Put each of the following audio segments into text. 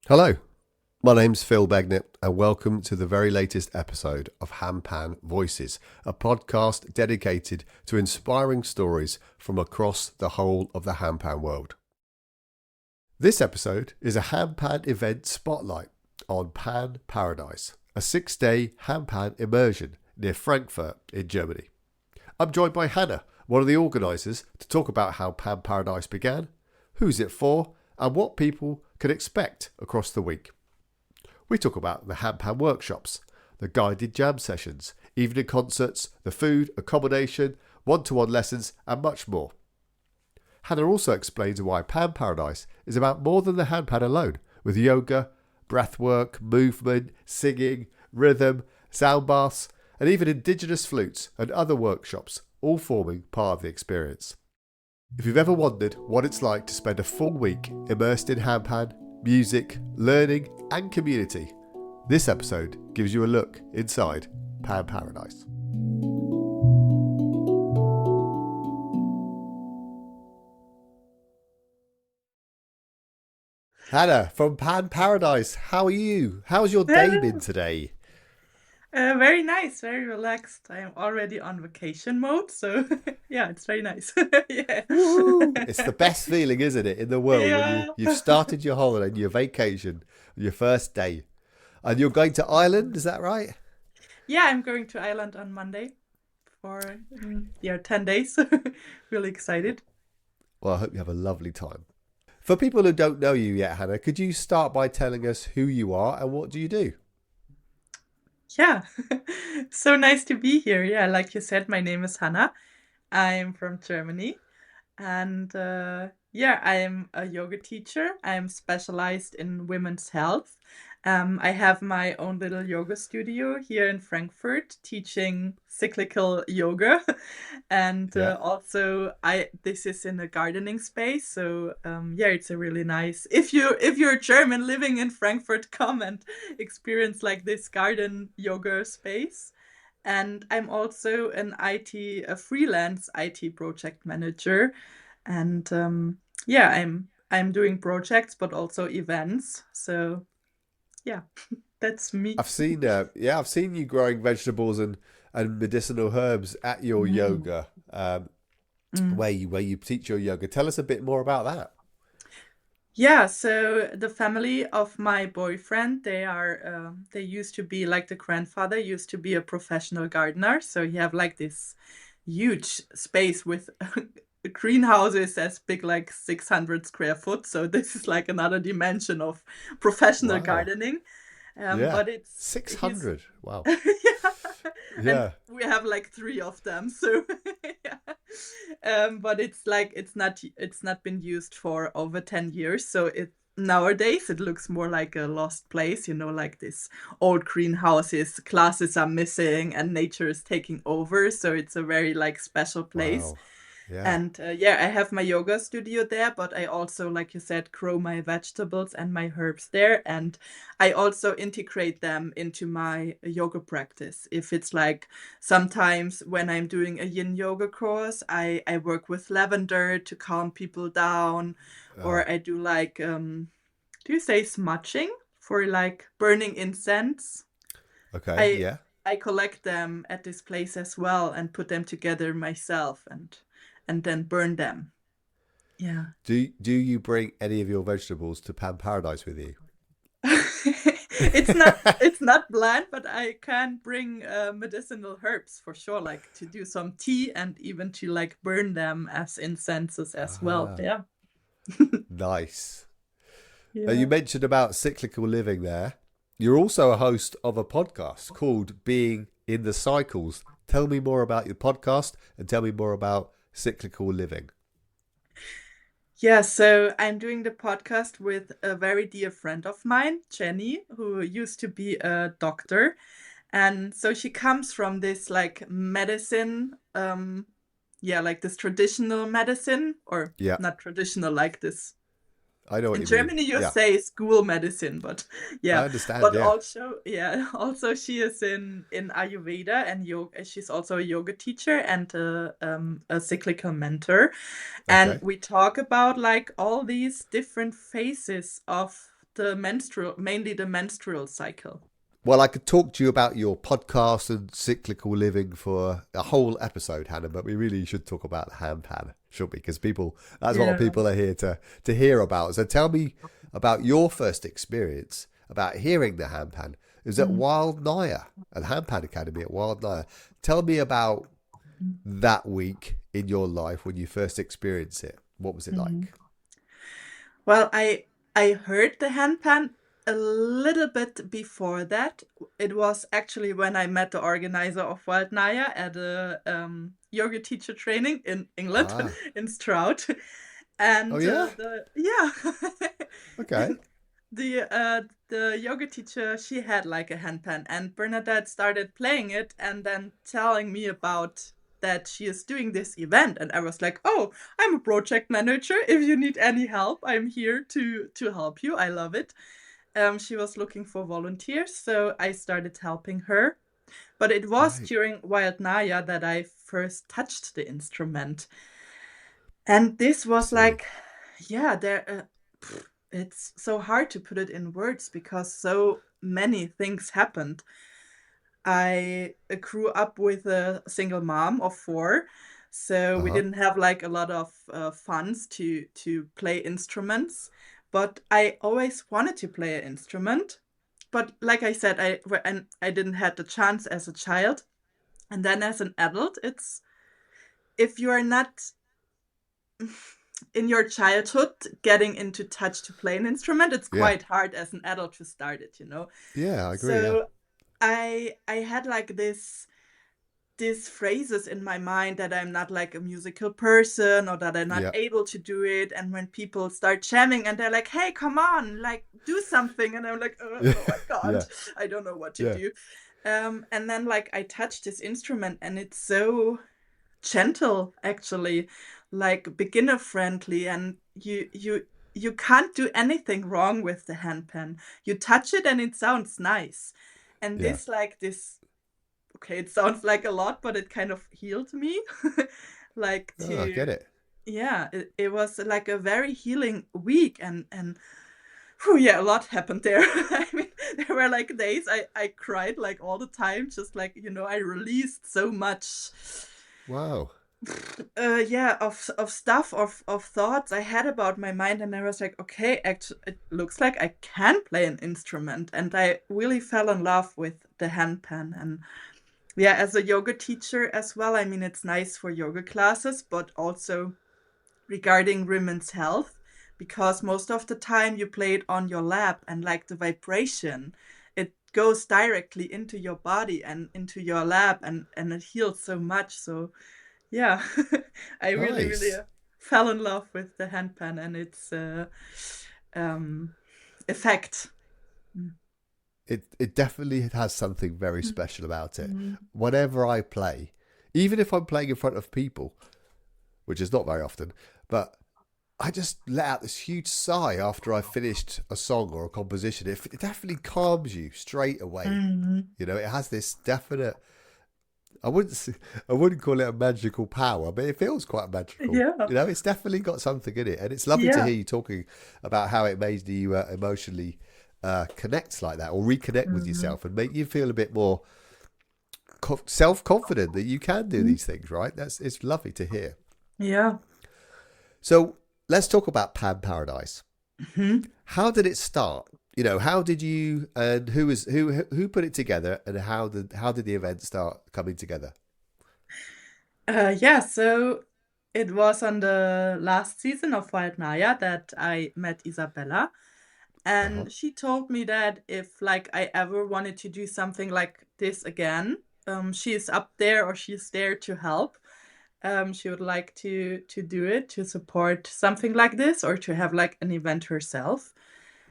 Hello, my name's Phil Begnett and welcome to the very latest episode of Handpan Voices, a podcast dedicated to inspiring stories from across the whole of the handpan world. This episode is a handpan event spotlight on PanParadise, a 6-day handpan immersion near Frankfurt in Germany. I'm joined by Hannah, one of the organisers, to talk about how PanParadise began, who's it for, and what people can expect across the week. We talk about the handpan workshops, the guided jam sessions, evening concerts, the food, accommodation, one-to-one lessons, and much more. Hannah also explains why PanParadise is about more than the handpan alone, with yoga, breathwork, movement, singing, rhythm, sound baths, and even indigenous flutes and other workshops, all forming part of the experience. If you've ever wondered what it's like to spend a full week immersed in handpan, music, learning and community, this episode gives you a look inside PanParadise. Hannah from PanParadise, how are you? How's your day been today? Very nice, very relaxed. I'm already on vacation mode, so yeah, it's very nice. Yeah. Woo! It's the best feeling, isn't it, in the world when Yeah. you've started your holiday, your vacation, your first day. And you're going to Ireland, is that right? Yeah, I'm going to Ireland on Monday for 10 days. Really excited. Well, I hope you have a lovely time. For people who don't know you yet, Hannah, could you start by telling us who you are and what do you do? Yeah. So nice to be here. Yeah, like you said, my name is Hannah. I'm from Germany. And yeah, I'm a yoga teacher. I'm specialized in women's health. I have my own little yoga studio here in Frankfurt teaching cyclical yoga. And Yeah. also I this is in a gardening space. So yeah, it's a really nice if you're German living in Frankfurt, come and experience like this garden yoga space. And I'm also a freelance IT project manager. And yeah, I'm doing projects but also events. So yeah, that's me. I've seen you growing vegetables and medicinal herbs at your Mm, yoga, mm. where you teach your yoga. Tell us a bit more about that. Yeah, so the family of my boyfriend, they used to be like the grandfather used to be a professional gardener. So he have like this huge space with greenhouses as big like 600 square foot. So this is like another dimension of professional Wow. gardening. Yeah. But it's he's 600. Wow. yeah, and Yeah. we have like three of them. So yeah, but it's not been used for over 10 years. So it nowadays it looks more like a lost place. You know, like this old greenhouses, classes are missing, and nature is taking over. So it's a very like special place. Wow. Yeah. And yeah, I have my yoga studio there, but I also, like you said, grow my vegetables and my herbs there. And I also integrate them into my yoga practice. If it's like sometimes when I'm doing a yin yoga course, I work with lavender to calm people down, Uh, or I do like, do you say smudging for like burning incense? okay. I Yeah. I collect them at this place as well and put them together myself and then burn them. Yeah. Do you bring any of your vegetables to Pan Paradise with you? It's not bland, but I can bring medicinal herbs for sure, like to do some tea and even to like burn them as incenses as well. Ah, Yeah. nice. Now you Yeah. mentioned about cyclical living there. You're also a host of a podcast called Being in the Cycles. Tell me more about your podcast and tell me more about cyclical living. Yeah, so I'm doing the podcast with a very dear friend of mine, Jenny, who used to be a doctor. And so she comes from this like medicine, yeah, like this traditional medicine, or Yeah, not traditional, like this. I know what In you mean. Germany, you Yeah, say school medicine, but I yeah, understand. but Yeah. also, yeah, also she is in Ayurveda and yoga. She's also a yoga teacher and a cyclical mentor. And Okay. we talk about like all these different phases of the menstrual, mainly the menstrual cycle. Well, I could talk to you about your podcast and cyclical living for a whole episode, Hannah, but we really should talk about handpan, should we? Because that's what Yeah. people are here to hear about. So tell me about your first experience about hearing the handpan. It was at Mm. Wild Naya, at Handpan Academy at Wild Naya. Tell me about that week in your life when you first experienced it. What was it Mm. like? Well, I heard the handpan a little bit before that. It was actually when I met the organizer of Wild Naya at a yoga teacher training in England, Ah, in Stroud, oh and yeah, the yeah, okay, and the yoga teacher, she had like a handpan, and Bernadette started playing it and then telling me about that she is doing this event, and I was like, oh, I'm a project manager. If you need any help, I'm here to help you. I love it. She was looking for volunteers, so I started helping her. But it was right. during Wild Naya that I first touched the instrument, and this I was see. like, yeah, it's so hard to put it in words because so many things happened. I grew up with a single mom of four, so Uh we huh. didn't have like a lot of funds to play instruments. But I always wanted to play an instrument. But like I said, and I didn't have the chance as a child, and then as an adult, it's if you are not in your childhood getting into touch to play an instrument, it's Yeah, quite hard as an adult to start it, you know. yeah, I agree. Yeah, So I had like these phrases in my mind that I'm not like a musical person or that I'm not yeah, able to do it. And when people start jamming and they're like, hey, come on, like do something. And I'm like, yeah, oh, I yeah, can't. I don't know what to yeah. do. And then like I touch this instrument and it's so gentle actually, like beginner friendly, and you can't do anything wrong with the handpan. You touch it and it sounds nice. And Yeah. this okay, it sounds like a lot, but it kind of healed me. Like Oh, I to get it. yeah, it was like a very healing week, and whew, yeah, a lot happened there. I mean, there were like days I cried like all the time, just like, I released so much Wow. yeah, of stuff, of thoughts I had about my mind, and I was like, okay, it looks like I can play an instrument, and I really fell in love with the handpan. And yeah, as a yoga teacher as well, I mean, it's nice for yoga classes, but also regarding women's health, because most of the time you play it on your lap, and like the vibration, it goes directly into your body and into your lap, and it heals so much. So yeah, I really, really Nice. fell in love with the handpan and its um, effect. It definitely has something very special about it. Mm. Whenever I play, even if I'm playing in front of people, which is not very often, but I just let out this huge sigh after I finished a song or a composition. It definitely calms you straight away. Mm. You know, it has this definite. I wouldn't call it a magical power, but it feels quite magical. Yeah, You know, it's definitely got something in it, and it's lovely to yeah. hear you talking about how it made you emotionally connect like that, or reconnect with Mm. yourself, and make you feel a bit more self confident that you can do Mm. these things. Right? It's lovely to hear. Yeah. So let's talk about Pan Paradise. Mhm. How did it start? You know, how did you and who put it together, and how did the event start coming together? Yeah, so it was on the last season of Wild Naya that I met Isabella, Uh huh. and she told me that if like I ever wanted to do something like this again, she is up there or she's there to help. She would like to do it, to support something like this, or to have like an event herself.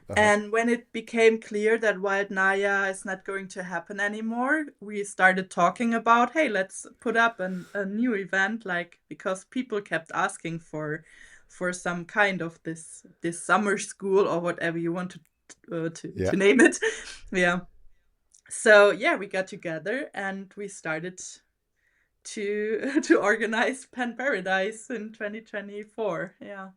Uh huh. And when it became clear that Wild Naya is not going to happen anymore, we started talking about, hey, let's put up a new event, like because people kept asking for some kind of this summer school or whatever you want Yeah. to name it. Yeah. So yeah, we got together and we started to to organize PanParadise in 2024. Yeah.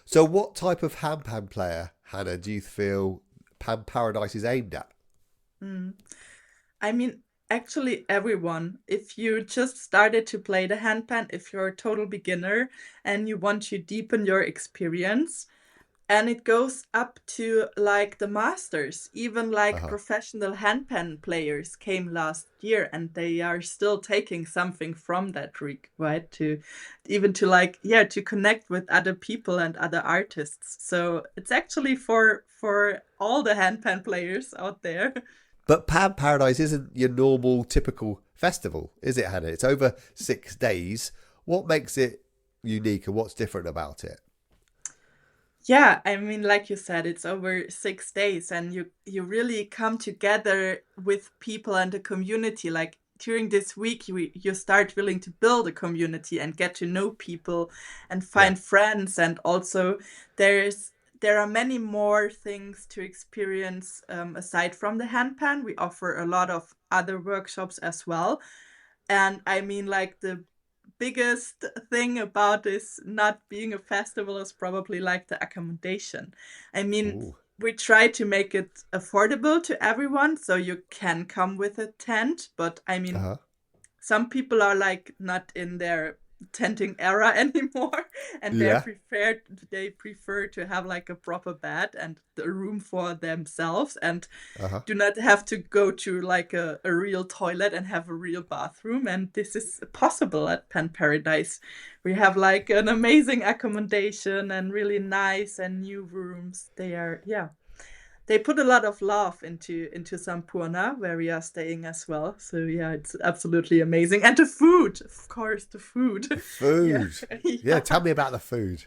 So, what type of handpan player, Hannah, do you feel PanParadise is aimed at? Mm. I mean, actually, everyone. If you just started to play the handpan, if you're a total beginner and you want to deepen your experience, and it goes up to like the masters, even like Uh-huh. professional handpan players came last year and they are still taking something from that week, right? To even to like, yeah, to connect with other people and other artists. So it's actually for all the handpan players out there. But PanParadise isn't your normal, typical festival, is it, Hannah? It's over 6 days. What makes it unique and what's different about it? Yeah, I mean, like you said, it's over 6 days, and you really come together with people and the community. Like during this week, you start willing to build a community and get to know people and Yeah. find friends. And also, there's there are many more things to experience aside from the handpan. We offer a lot of other workshops as well. And I mean, like the biggest thing about this not being a festival is probably like the accommodation. I mean, Ooh. we try to make it affordable to everyone, so you can come with a tent, but I mean, Uh-huh. some people are like not in their tenting era anymore and Yeah. they prefer to have like a proper bed and a room for themselves and Uh-huh. do not have to go to like a real toilet and have a real bathroom. And this is possible at PanParadise. We have like an amazing accommodation and really nice and new rooms. They are, yeah, they put a lot of love into Sampurna, where we are staying as well. So yeah, it's absolutely amazing. And the food, of course, the food. The Yeah, food. Yeah, yeah. tell me about the food.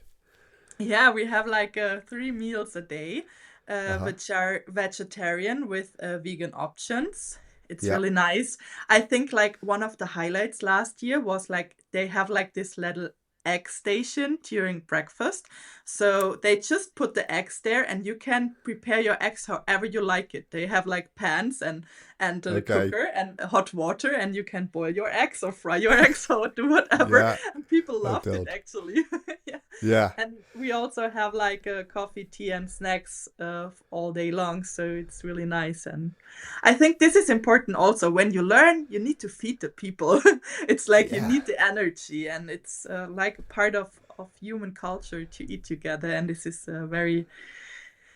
Yeah, we have like 3 meals a day, Uh-huh. which are vegetarian with vegan options. It's Yeah. really nice. I think like one of the highlights last year was like they have like this little egg station during breakfast. So they just put the eggs there and you can prepare your eggs however you like it. They have like pans and a Okay. cooker and hot water and you can boil your eggs or fry your eggs or do whatever. Yeah. And people Oh loved it God. actually. Yeah. Yeah. And we also have like a coffee, tea, and snacks all day long. So it's really nice. And I think this is important also. When you learn, you need to feed the people. It's like you Yeah. need the energy, and it's like a part of human culture to eat together. And this is a very,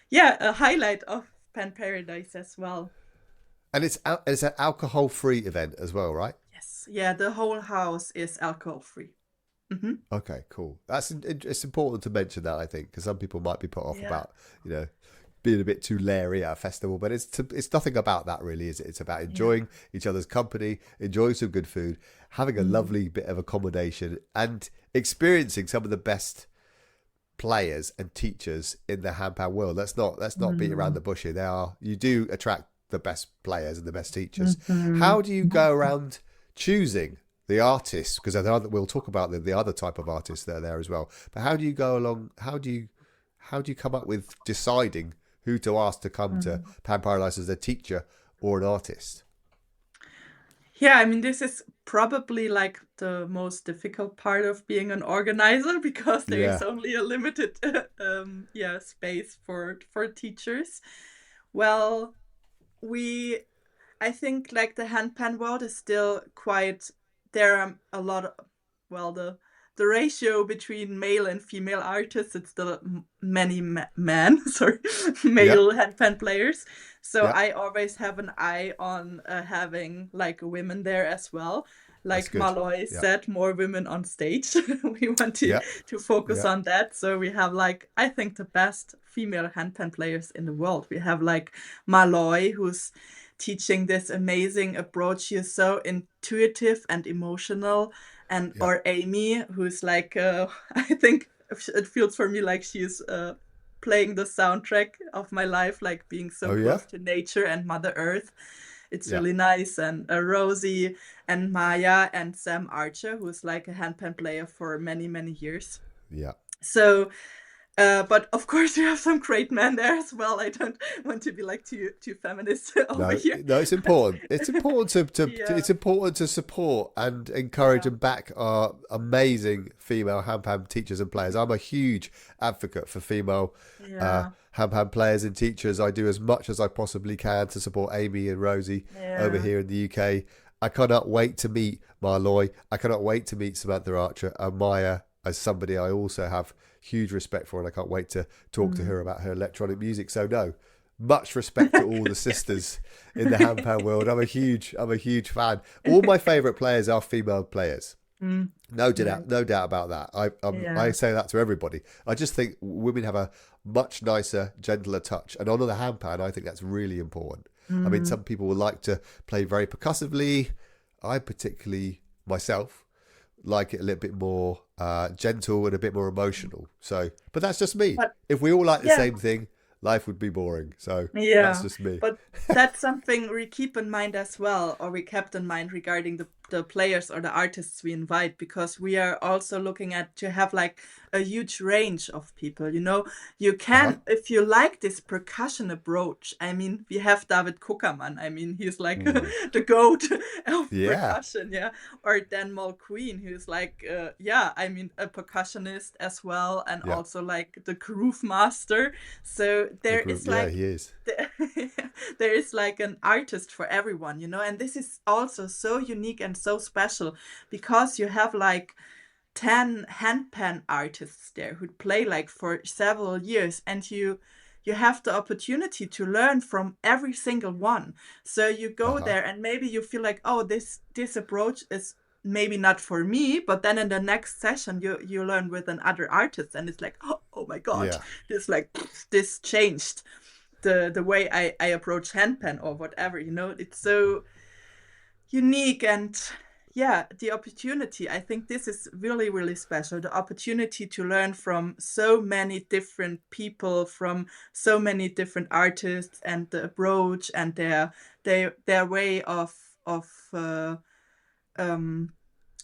yeah, a highlight of Pan Paradise as well. And it's an alcohol-free event as well, right? Yes. Yeah, the whole house is alcohol free. Hmm. Okay, cool. It's important to mention that, I think, because some people might be put off Yeah. about, being a bit too leery at a festival, but it's nothing about that really, is it? It's about Yeah. enjoying each other's company, enjoying some good food, having a Mm. lovely bit of accommodation, and experiencing some of the best players and teachers in the handpan world. Let's not beat around Mm. the bush here. You do attract the best players and the best teachers. Mhm. How do you go around choosing the artists? Because we'll talk about the other type of artists that are there as well. But how do you go along? How do you come up with deciding who to ask to come to Mm. Pan Paradise as a teacher or an artist? Yeah, I mean, this is probably like the most difficult part of being an organizer because there is Yeah, only a limited yeah, space for teachers. Well, we I think like the handpan world is still quite there are a lot of well the ratio between male and female artists it's still many men sorry yeah, male handpan players, so yeah. I always have an eye on having like women there as well. That's Like good. Malloy Yeah, said, more women on stage. We want yeah, to focus yeah, on that, so we have like I think the best female handpan players in the world. We have like Malloy, who's teaching this amazing approach. She is so intuitive and emotional. And yeah. or Amy, who's like, I think it feels for me like she's playing the soundtrack of my life, like being so Oh yeah, close to nature and Mother Earth. It's yeah, really nice. And Rosie and Maya and Sam Archer, who's like a handpan player for many, many years. yeah. So But of course, we have some great men there as well. I don't want to be like too feminist over No, here. no, it's important. It's important Yeah, it's important to support and encourage yeah, and back our amazing female handpan teachers and players. I'm a huge advocate for female yeah, handpan players and teachers. I do as much as I possibly can to support Amy and Rosie over yeah. here in the UK. I cannot wait to meet Marloy. I cannot wait to meet Samantha Archer and Maya as somebody I also have huge respect for, and I can't wait to talk to Mm. her about her electronic music. So no, much respect to all the sisters in the handpan world. I'm a huge fan. All my favourite players are female players. Mm. No Nice. doubt, no doubt about that. I Yeah. say that to everybody. I just think women have a much nicer, gentler touch, and on the handpan, I think that's really important. I mean, Mm. some people would like to play very percussively. I particularly myself like it a little bit more gentle and a bit more emotional. So, but that's just me. But If we all like the yeah, same thing, life would be boring. So that's yeah, just me. but that's something we keep in mind as well, or we kept in mind regarding the players or the artists we invite, because we are also looking at to have like a huge range of people. You know, you Uh-huh. can, if you like this percussion approach, I mean, we have David Kuckerman. I mean, he's like Mm. the goat of Yeah, percussion, yeah. Or Dan Mulqueen, who's like, yeah, I mean, a percussionist as well, and yeah. also like the groove master. So The there group, is yeah, like he is. there is like an artist for everyone, you know, and this is also so unique and so special because you have like 10 handpan artists there who play like for several years, and you have the opportunity to learn from every single one. So you go Uh-huh. there and maybe you feel like, oh, this approach is maybe not for me, but then in the next session you learn with another artist and it's like, oh my god, Yeah. this like this changed the way I approach handpan or whatever, you know. It's so unique. And yeah, the opportunity, I think this is really really special, the opportunity to learn from so many different people, from so many different artists, and the approach and their way of um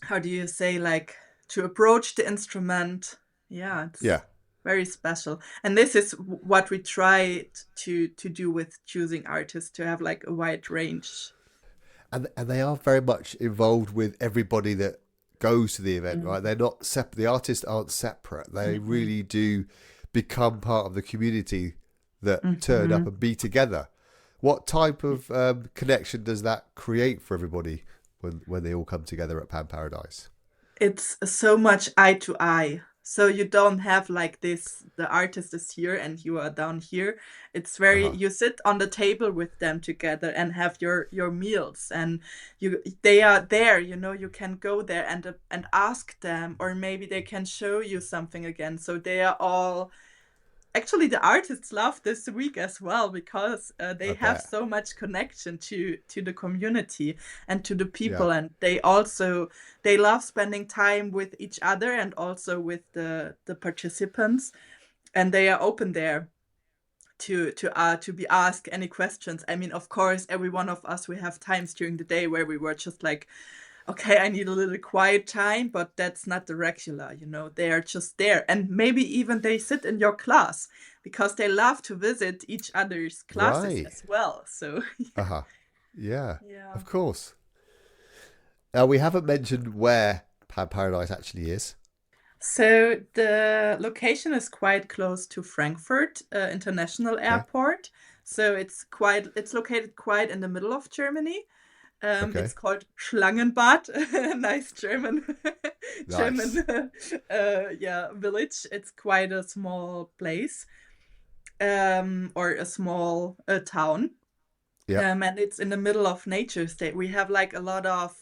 how do you say, like, to approach the instrument. Yeah, it's Yeah. very special. And this is what we try to do with choosing artists, to have like a wide range. And they are very much involved with everybody that goes to the event, right? Mm. They're not separate. The artists aren't separate. They Mm-mm. really do become part of the community that turn up Mm-hmm. and be together. What type of connection does that create for everybody when they all come together at PanParadise? It's so much eye to eye. So you don't have like this, the artist is here and you are down here. It's very, Uh-huh. you sit on the table with them together and have your meals, and they are there, you know, you can go there and ask them, or maybe they can show you something again. So they are all, actually the artists love this week as well, because they I have bet. so much connection to the community and to the Yeah. people, and they also, they love spending time with each other and also with the participants, and they are open there to be asked any questions. I mean, of course, every one of us, we have times during the day where we were just like, okay, I need a little quiet time, but that's not the regular, you know. They are just there. And maybe even they sit in your class because they love to visit each other's classes Right. as well. So, Uh-huh. Yeah. yeah. Of course. Now we haven't mentioned where PanParadise actually is. So the location is quite close to Frankfurt International Okay. Airport. So it's located quite in the middle of Germany. Okay. It's called Schlangenbad, nice German, Nice. German, yeah, village. It's quite a small place, or a small town, Yep. and it's in the middle of nature state. We have like a lot of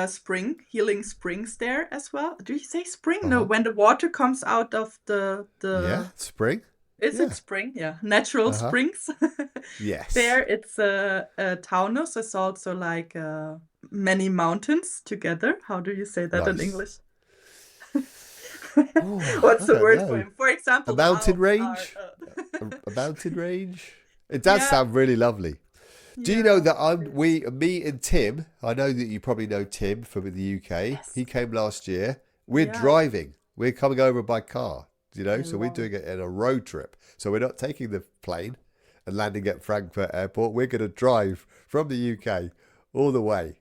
spring healing springs there as well. Do you say spring? No, Uh-huh. when the water comes out of the Yeah. Spring. is it Yeah. spring? Yeah, natural Uh-huh. springs. Yes. There, it's a taunus. It's also like many mountains together. How do you say that in Nice. English? Oh, What's I the don't word for know. him? For A example, the mountain Alps are. range? A mountain range? It does Yeah, sound really lovely. Do you know yeah. that It is. me and Tim, I know that you probably know Tim from the UK. Yes. He came last year We're Yeah, driving. We're coming over by car, I so we're love it. doing it in a road trip. So we're not taking the plane and landing at Frankfurt Airport. We're going to drive from the UK all the way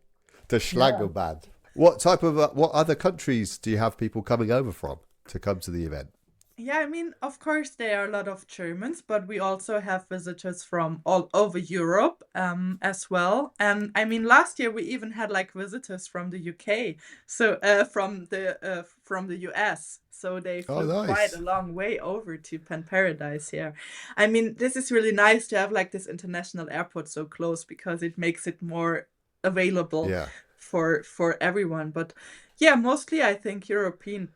to Yeah. Schlangenbad. What type of, what other countries do you have people coming over from to come to the event? Yeah, I mean, of course, there are a lot of Germans, but we also have visitors from all over Europe, as well. And I mean, last year we even had like visitors from the UK, so from the US. So they Oh, flew quite a nice. long way over to PanParadise here. I mean, this is really nice to have like this international airport so close because it makes it more available Yeah. for everyone. But yeah, mostly I think European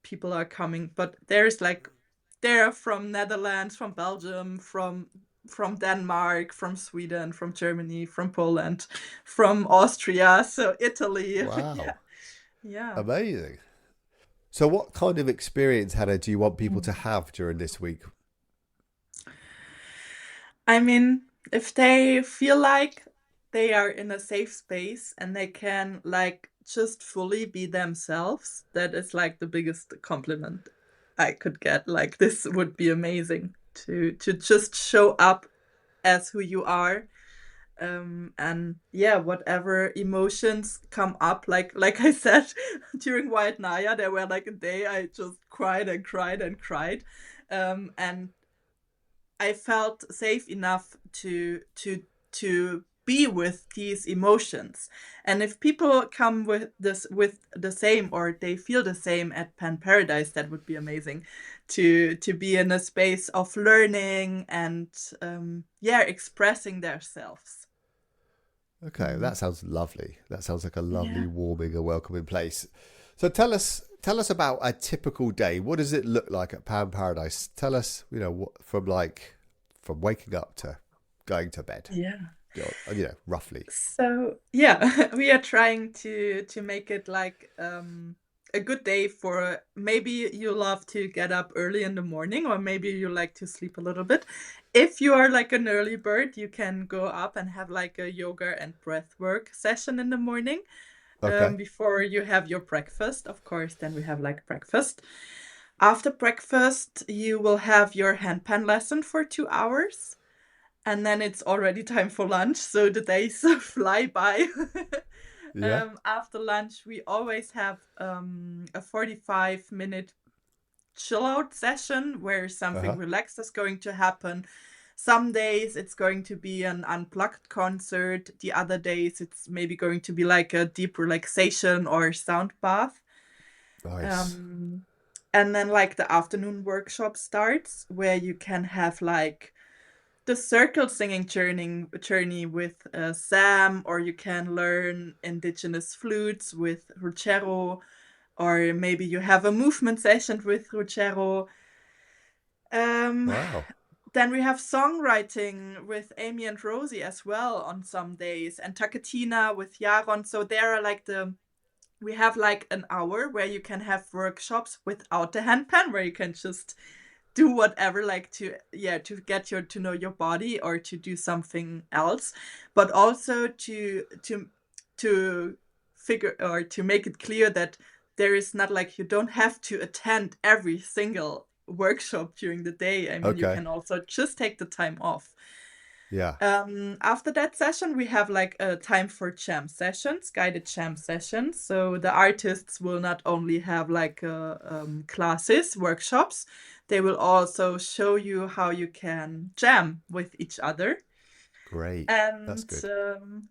people are coming, but there's like they're from Netherlands, from Belgium, from Denmark, from Sweden, from Germany, from Poland, from Austria, so Italy. Yeah. Wow. Yeah. Amazing. So, what kind of experience, Hannah, do you want people to Mm. have during this week? I mean, if they feel like they are in a safe space and they can like just fully be themselves, that is like the biggest compliment I could get. Like this would be amazing to just show up as who you are. And yeah, whatever emotions come up, like I said, during White Naya, there were like a day I just cried and cried and cried. And I felt safe enough to be with these emotions. And if people come with the same, or they feel the same at PanParadise, that would be amazing. To be in a space of learning and yeah, expressing themselves. Okay, Mm. that sounds lovely. That sounds like a lovely, Yeah. warming and welcoming place. So tell us about a typical day. What does it look like at Pan Paradise? Tell us, from waking up to going to bed. Yeah. Roughly. So yeah, we are trying to make it like a good day for maybe you love to get up early in the morning, or maybe you like to sleep a little bit. If you are like an early bird, you can go up and have like a yoga and breath work session in the morning, Okay. before you have your breakfast. Of course, then we have like breakfast. After breakfast, you will have your handpan lesson for 2 hours, and then it's already time for lunch, so the days fly by. Yeah. After lunch, we always have a 45-minute chill out session where Uh something huh. relaxed is going to happen. Some days it's going to be an unplugged concert, the other days it's maybe going to be like a deep relaxation or sound bath. Nice. Um, and then, like, the afternoon workshop starts where you can have like the circle singing journey with Sam, or you can learn indigenous flutes with Ruchero, or maybe you have a movement session with Ruchero. Um, Wow. then we have songwriting with Amy and Rosie as well on some days, and Takatina with Yaron. So there are like the we have like an hour where you can have workshops without the handpan, where you can just do whatever, like to yeah, to get your to know your body or to do something else, but also to figure or to make it clear that there is not like you don't have to attend every single workshop during the day. I mean, you Okay. can also just take the time off. Yeah. After that session, we have like a time for jam sessions, guided jam sessions. So the artists will not only have like classes, workshops, they will also show you how you can jam with each other. Great. That's And good.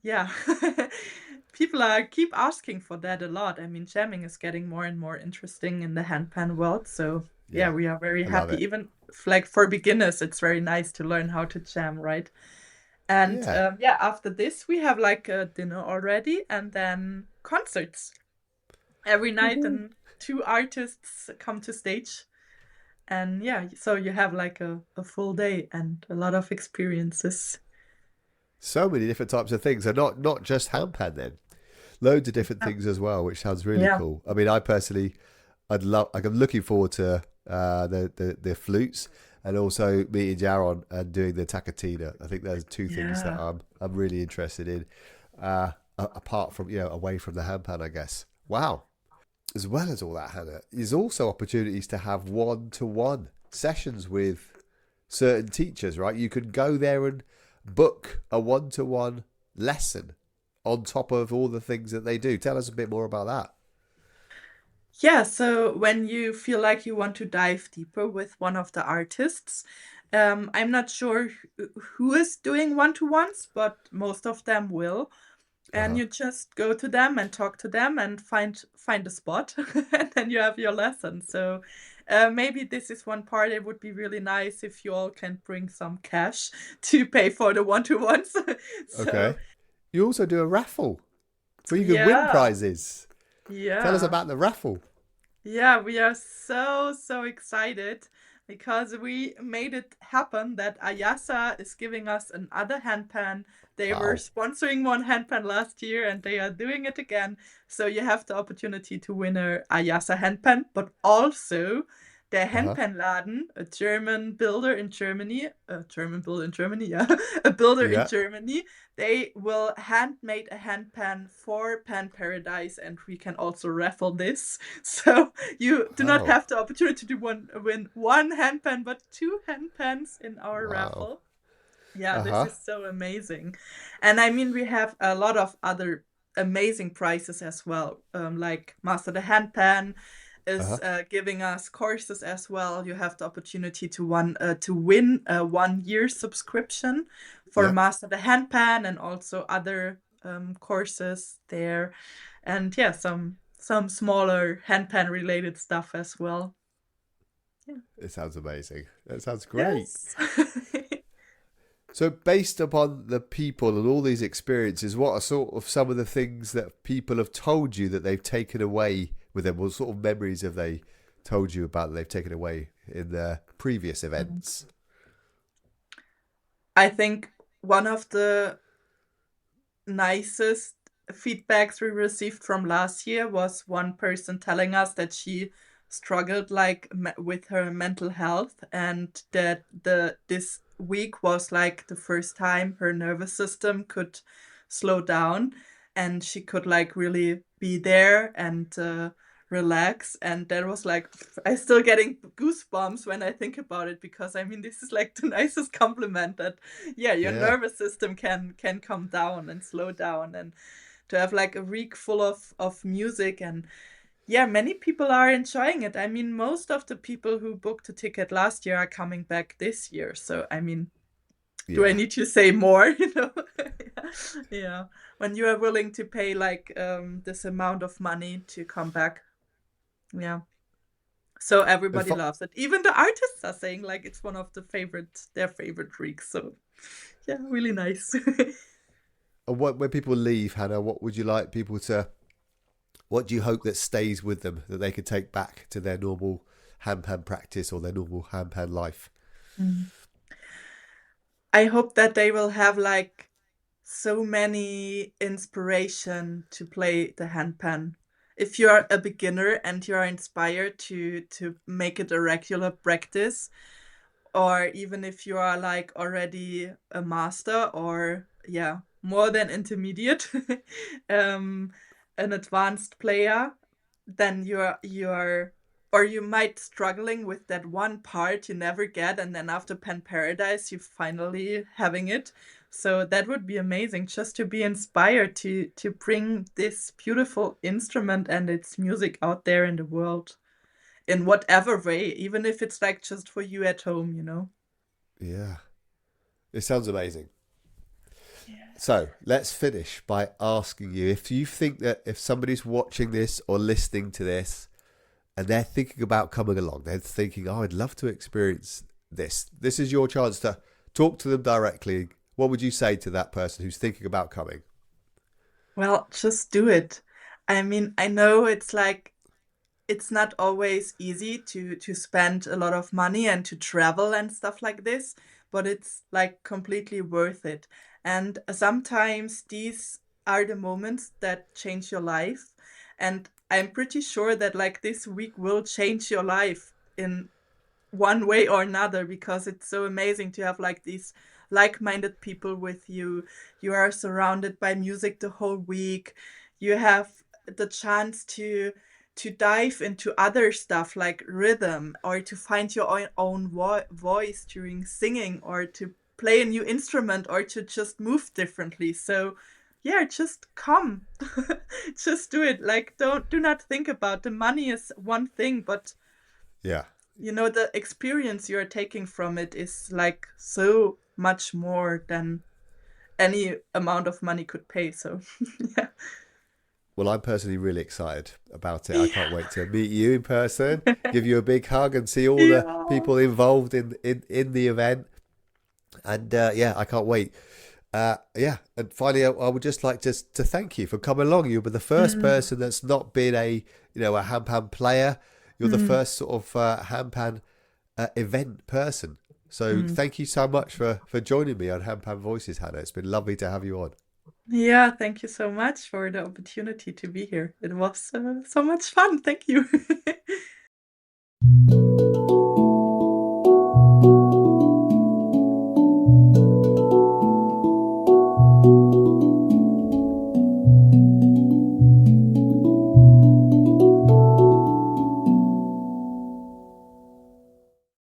yeah, people are keep asking for that a lot. I mean, jamming is getting more and more interesting in the handpan world. So yeah, Yeah. we are very I love happy. it. Even like for beginners, it's very nice to learn how to jam, right? And Yeah. yeah, after this, we have like a dinner already, and then concerts every night, Woohoo. and two artists come to stage. And yeah, so you have like a full day and a lot of experiences. So many different types of things, and not just handpan then. Loads of different Yeah. things as well, which sounds really Yeah. cool. I mean, I personally, I'm looking forward to the flutes and also meeting Jaron and doing the takatina. I think there's two things that Yeah. I'm really interested in. Apart from away from the handpan, I guess. Wow. as well as all that, Hannah, there's also opportunities to have one-to-one sessions with certain teachers, right? You could go there and book a one-to-one lesson on top of all the things that they do. Tell us a bit more about that. Yeah, so when you feel like you want to dive deeper with one of the artists, I'm not sure who is doing one-to-ones, but most of them will. And Uh-huh. you just go to them and talk to them and find a spot, and then you have your lesson. So maybe this is one part. It would be really nice if you all can bring some cash to pay for the one-to-ones. So Okay. You also do a raffle where you can win yeah, prizes. Tell us yeah. about the raffle. Yeah, we are so excited because we made it happen that Ayasa is giving us another handpan. They were Wow. sponsoring one handpan last year and they are doing it again. So you have the opportunity to win a Ayasa handpan, but also the Uh-huh. Handpanladen, a German builder in Germany, a German builder in Germany, yeah, a builder in Yeah. Germany. They will handmade a handpan for PanParadise, and we can also raffle this. So you do not Wow. have the opportunity to win one handpan, but two handpans in our Wow. raffle. Yeah, this Uh-huh. is so amazing. And I mean, we have a lot of other amazing prizes as well. Like Master the Handpan is Uh-huh. giving us courses as well. You have the opportunity to win a 1 year subscription for Yep. Master the Handpan and also other courses there. And yeah, some smaller handpan related stuff as well. Yeah. It sounds amazing. That sounds great. Yes. So, based upon the people and all these experiences, what are sort of some of the things that people have told you that they've taken away with them? What sort of memories have they told you about that they've taken away in their previous events? I think one of the nicest feedbacks we received from last year was one person telling us that she struggled like with her mental health, and that the this week was like the first time her nervous system could slow down and she could like really be there and relax. And that was like, I still getting goosebumps when I think about it, because I mean this is like the nicest compliment, that yeah, your Yeah. nervous system can calm down and slow down, and to have like a week full of music. And yeah, many people are enjoying it. I mean, most of the people who booked a ticket last year are coming back this year. So I mean, do I Yeah. need to say more? Yeah, when you are willing to pay like this amount of money to come back. Yeah, so And everybody loves it. Even the artists are saying like it's one of their favorite weeks. So yeah, really nice. when people leave, Hannah, what would you like people to? What do you hope that stays with them that they could take back to their normal handpan practice or their normal handpan life? Mm. I hope that they will have like so many inspiration to play the handpan. If you're a beginner and you are inspired to make it a regular practice, or even if you are like already a master, or yeah, more than intermediate, um, an advanced player, then you're or you might struggling with that one part you never get, and then after PanParadise you finally having it. So that would be amazing, just to be inspired to bring this beautiful instrument and its music out there in the world in whatever way, even if it's like just for you at home. Yeah. It sounds amazing. Yeah. So let's finish by asking you if you think that if somebody's watching this or listening to this and they're thinking about coming along, they're thinking, oh, I'd love to experience this. This is your chance to talk to them directly. What would you say to that person who's thinking about coming? Well, just do it. I mean, I know it's like it's not always easy to spend a lot of money and to travel and stuff like this, but it's like completely worth it. And sometimes these are the moments that change your life. And I'm pretty sure that like this week will change your life in one way or another, because it's so amazing to have like these like-minded people with you. You are surrounded by music the whole week. You have the chance to dive into other stuff like rhythm, or to find your own voice during singing, or to play a new instrument, or to just move differently. So yeah, just come. Just do it. Like, do not think about the money is one thing, but Yeah. the experience you're taking from it is like so much more than any amount of money could pay. So yeah. Well, I'm personally really excited about it. I can't wait to Yeah. meet you in person, give you a big hug, and see all the Yeah. people involved in the event. And yeah, I can't wait. Yeah, and finally, I would just like to thank you for coming along. You were the first Mm, person that's not been a handpan player. You're the mm, first sort of handpan event person. So mm. thank you so much for joining me on Handpan Voices, Hannah. It's been lovely to have you on. Yeah, thank you so much for the opportunity to be here. It was so much fun. Thank you.